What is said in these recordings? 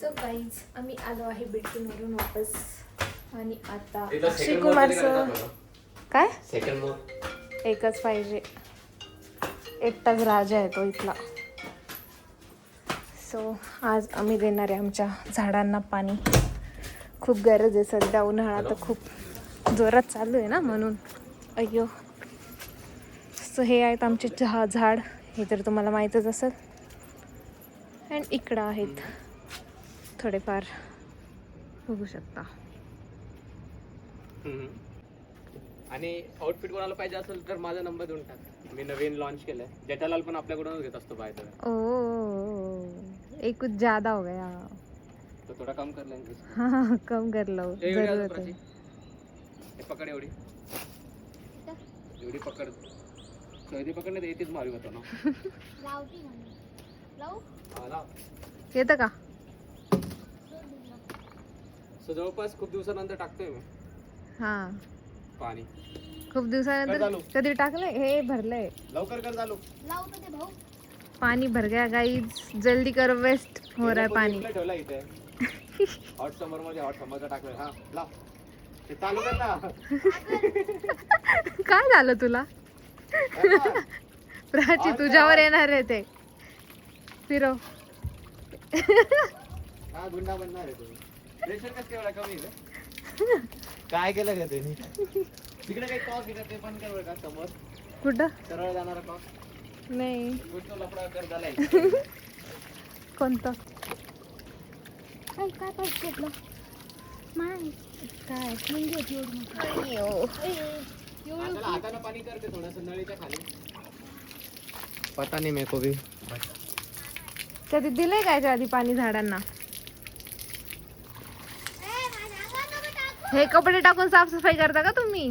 So guys आम्ही आलो आहे बिल्डिंगवरून वापस आणि आता अक्षय कुमारचं काय एकच पाहिजे, एकटाच राजा आहे तो इथला. सो आज आम्ही देणार आहे आमच्या झाडांना पाणी. खूप गरज आहे सध्या, उन्हाळा तर खूप जोरात चालू आहे ना म्हणून. अय्यो. सो हे आहेत आमचे झाड, हे तर तुम्हाला माहीतच असेल. अँड इकडं आहेत थोडेफार, बघू शकता. आणि आउटफिट कोणाला पाहिजे असेल तर माझा नंबर देऊन टाक. मी नवीन लॉन्च केलंय. जेठालाल पण आपल्याकडूनच घेत असतो बाय. ओ एक कुछ ज्यादा हो गया तो थोड़ा कम कर लेंगे. हाँ कम कर लो, जरूरत है. हे पकड, एवढी पकड. एवढी पकडण्यात येतेच मारू होतो ना. येतं का? सो जवळपास खूप दिवसानंतर टाकतोय मी हा पाणी. खूप दिवसानंतर कधी टाकलंय? हे भरलंय. लवकर कर चालू. पानी भर गया गाइस, जल्दी करो, वेस्ट हो रहा है पानी. ठेवला इथे हॉट समर मध्ये, हॉट समरचा टाकलंय. हा लाव, ते चालू कर ना. काय झालं तुला? प्राची तुझ्यावर येणार आहे ते. फिरव. हा गुंडा बनणार आहे तुम्ही. प्रेशर कसं एवढा कमी आहे? काय केलं का त्यांनी? तिकडे काही टॉक आहे का ते पण कर का समोर? कुठं? सरळ जाणारा टॉक नाही. कुठं लफडा कर झालाय. कोणतं? काय पाहिजे घेतलं? नाही काय म्हणजे एवढं हाताने पाणी करते थोडंसं नळीच्या खाली. पता नाही मेरे को भी. कधी दिलंय काय आधी पाणी झाडांना? हे कपडे टाकून साफसफाई करता का तुम्ही?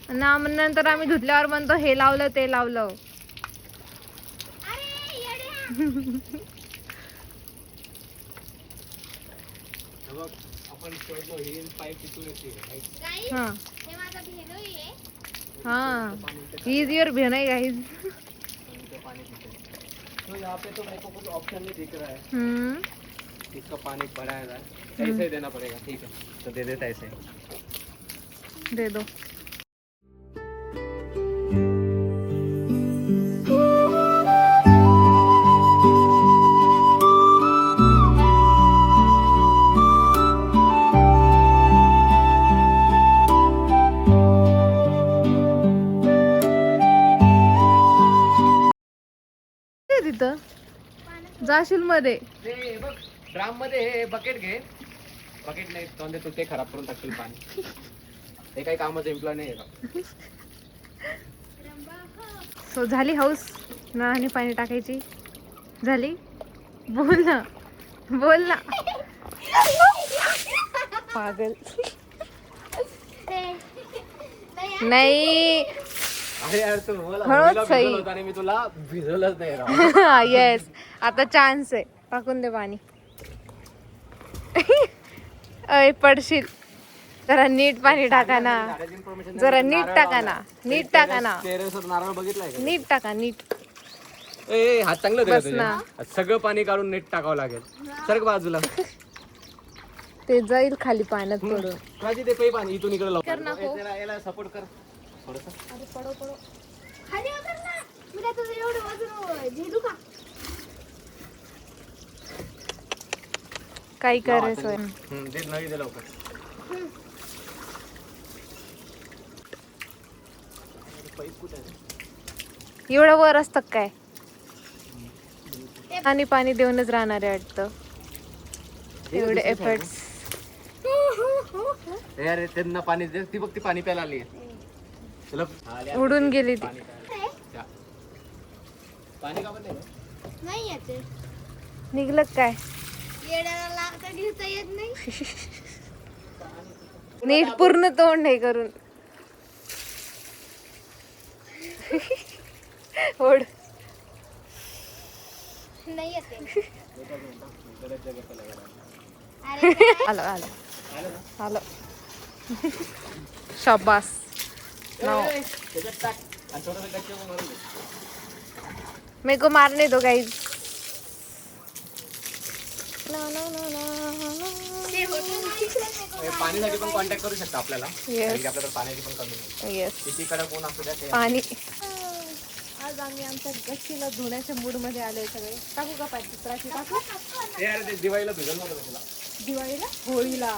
ना नंतर आम्ही धुतल्यावर म्हणतो हे लावलं ते लावलं. आपण शोधलो ही पाईप तिथून येते. हाँ इज योर भेनाई गाइस. तो यहाँ पे तो मेरे को कुछ ऑप्शन नहीं दिख रहा है. इसका पानी बढ़ाया जाए, ऐसे ही देना पड़ेगा. ठीक है तो दे देता ऐसे. दे दो. तिथं जाशील मध्ये ड्राम मध्ये हे बकेट घे. बकेट नाही तोंडे तू ते खराब करून टाकतील पाणी. हे काही कामाचं इम्प्लॉय नाही आहे. सो झाली हाऊस नळाने पाणी टाकायची. झाली. बोल ना, बोल ना. पागल. नाही अरे यार तू मला सही होता आणि मी तुला भिजवलंच नाही. येस आता चान्स आहे. टाकून दे पाणी. अय पडशील. जरा नीट पाणी टाका ना, जरा नीट टाका ना, नीट टाका ना, टेरेसवर नारळ बघितलाय का? नीट टाका, नीट. ए हात चांगलं बस ना. सगळं पाणी काढून नीट टाकावं लागेल. सरक बाजूला. ते जाईल खाली पाण्यात पडून. काजी ते पै पाणी इथून इकडे कर ना को. याला सपोर्ट कर थोडंसं. अरे पडो पडो खाली उतर ना. मी काय तुझं एवढं वजन झेलू का? काय करायचं? दे नळी दे लवकर. एवढं वर असतं काय? आणि पाणी देऊनच राहणार आहे वाटतं. एवढे एफर्ट्स. अरे त्यांना पाणी दे. ती बघ ती पाणी प्यायला आली. उडून गेली ती. पाणी का पण नाही येते. निघलं काय? येड्याला लागता घेता येत नाही. नीट पूर्ण तोंड हे करून. ओढ. नाही येते. आलो आलो आलो. शाबास. मेरे को मारने दो गाइस. ते होतं ना. पाणीसाठी पण कॉन्टॅक्ट करू शकता आपल्याला. Yes. कारण की आपल्याला पाण्याची पण कमी नाही. येस किती कडक ऊन असू द्या ते. पाणी. आज आम्ही आमच्या गच्चीला धुण्याच्या मूड मध्ये आलोय सगळे. टाकू का पाठी प्राची टाकू? हे अरे ते दिवाळीला भिजल नव्हतं का तुला? दिवाळीला होळीला.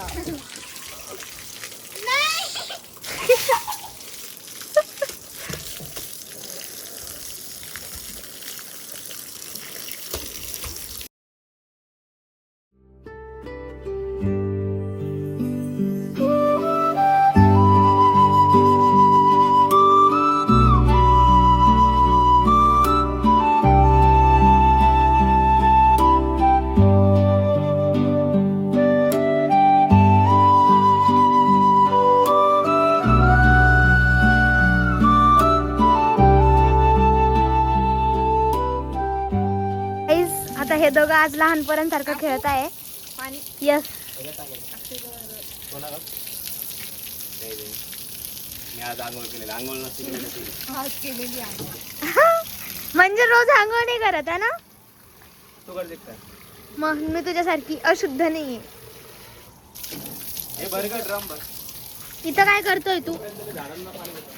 आता हे दोघं आज लहान पोरांसारखं खेळत आहे. पाणी यस. कोणाला? नाही, नाही. मी आज आंघोळ केलेली. आंघोळ नसती केली. आज केलेली आहे. म्हणजे रोज आंघोळ नाही करत आहे ना? तू करते काय? मग मी तुझ्यासारखी अशुद्ध नाहीये. हे बरं का ड्रम बस. इथं काय करतोय तू? झाडांना पाणी देतो.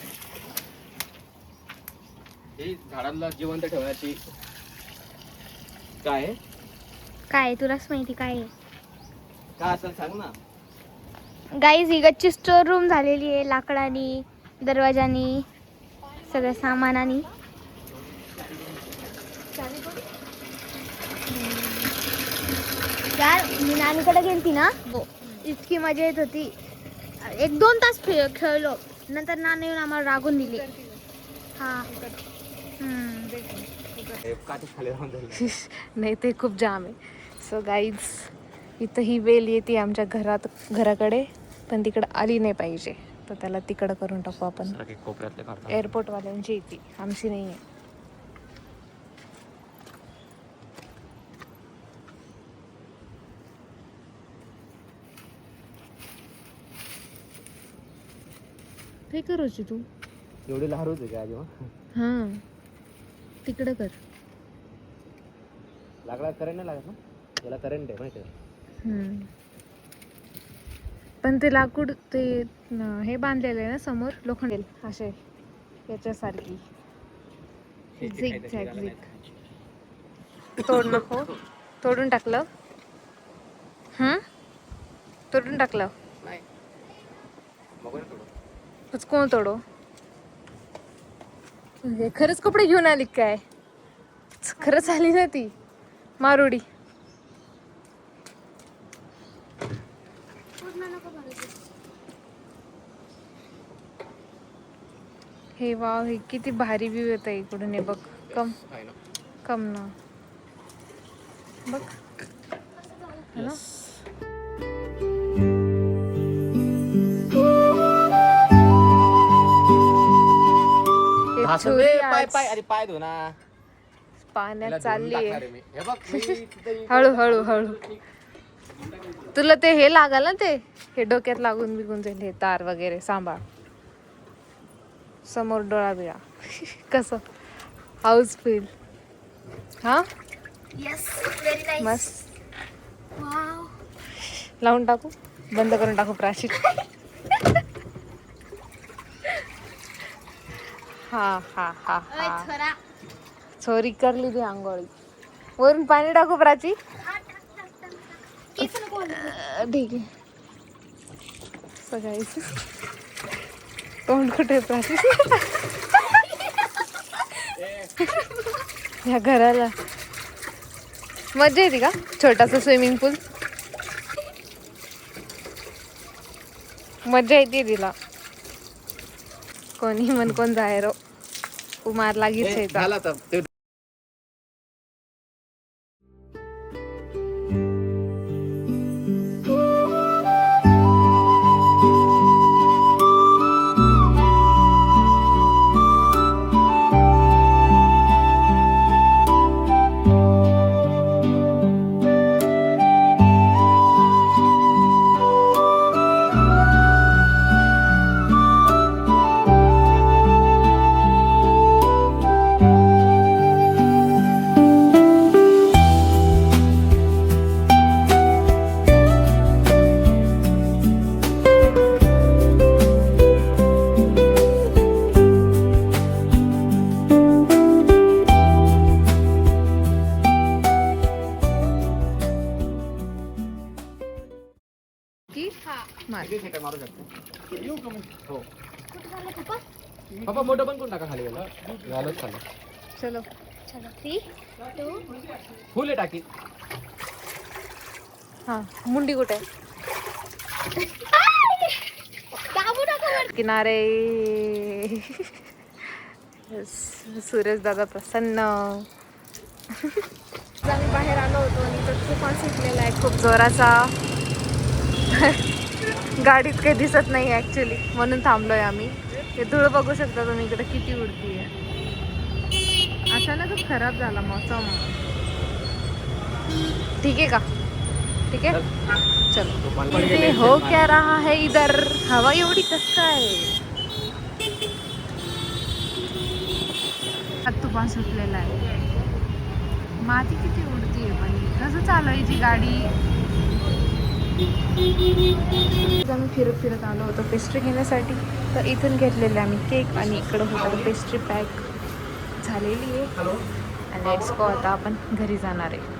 ही झाडांना जिवंत ठेवण्याची काय आहे? काय तुलाच माहिती काय आहे? काय असेल सांग ना. गाईज ही गच्ची स्टोर रूम झालेली आहे, लाकडानी, दरवाजानी, सगळ्या सामानानी. यार मी नानीकडे गेलती ना, इतकी मजा येत होती. 1-2 तास खेळलो. नंतर नानी येऊन आम्हाला रागून दिली. हा. हे काठी खाली राहून जाईल. नाही ते खूप जाम आहे. सो गाईज इथं ही वेल येते आमच्या घराकडे, पण तिकडं आली नाही पाहिजे, तर त्याला तिकडं करून टाकू आपण. कोपऱ्यातले काढतो. एअरपोर्टवाल्यांची येते, आमची नाही आहे. काय करायची तू? एवढी लहार होती का आधी मग? हां तिकडं कर. लाकडा करंट नाही लागत ना? याला करंट आहे माहिती आहे. पण ते लाकूड ते हे बांधलेलं आहे ना समोर लोखंडेल असे याच्यासारखी. झिग झॅग झिग. तोड नको. तोडून टाकलं. तोडून टाकलं. नाही मग कोण तोडू? तूच कोण तोडो? खरंच कपडे घेऊन आली काय? खरंच आली ना ती मारुडी. हे वाव, हे किती भारी व्ह्यू येत आहे इकडून. हे बघ. कम आहे ना. कम ना बघ है ना. हे छोरी पाय आज पाय अरे पाय धो ना. पाण्यात याला चालली धुवून आहे. टाकणार आहे मी. हे बघ मी तिथे हळू हळू हळू. तुला ते हे लागल ना, ते हे डोक्यात लागून बिगून जाईल, हे तार वगैरे. सांभाळ. समोर डोळा बिळा. कसं हाऊसफुल. हा यस, व्हेरी नाईस. मस्त. वाव. लावून टाकू, बंद करून टाकू प्राची. हा हा हा हा. चोरी करली ती आंघोळी. वरून पाणी टाकू प्राची. ठीक आहे. सगळी तोंड कुठे प्राची? या घराला मजा येते का? छोटासा स्विमिंग पूल. मजा येते तिला. कोणी म्हण कोण जायरो कुमार लागीच झाला तर ते की हा मार. किती सेकंड मारू शकतो येऊ का मग हो कुठं झालं पप्पा पप्पा मोठं पण कोण टाका खाली गेलं झालंच खाली चलो. चलो 3 2 फुल आहे टाकी हा मुंडी कुठे आहे? दाबू नका वर. किनारे. सुरेश दादा प्रसन्न. आम्ही बाहेर आलो होतो आणि तो तुफान सुटलेला आहे खूप जोराचा. गाडीत काही दिसत नाही ॲक्च्युली म्हणून थांबलोय आम्ही. ते धूळ बघू शकता तुम्ही इकडे किती उडतीये. अचानकच खराब झाला मौसम. ठीक आहे का? ठीक आहे चलो. ये हो क्या रहा है इधर. हवा एवढी कसं काय? तुफान सुटलेला आहे. माती किती उडतीये पण कसं चालवायची गाडी. आम्ही फिरत फिरत आलो होतो पेस्ट्री घेण्यासाठी. तर इथून घेतलेले आम्ही केक आणि इकडं होतं पेस्ट्री पॅक झालेली आहे. आणि लेट्स गो आता आपण घरी जाणार आहे.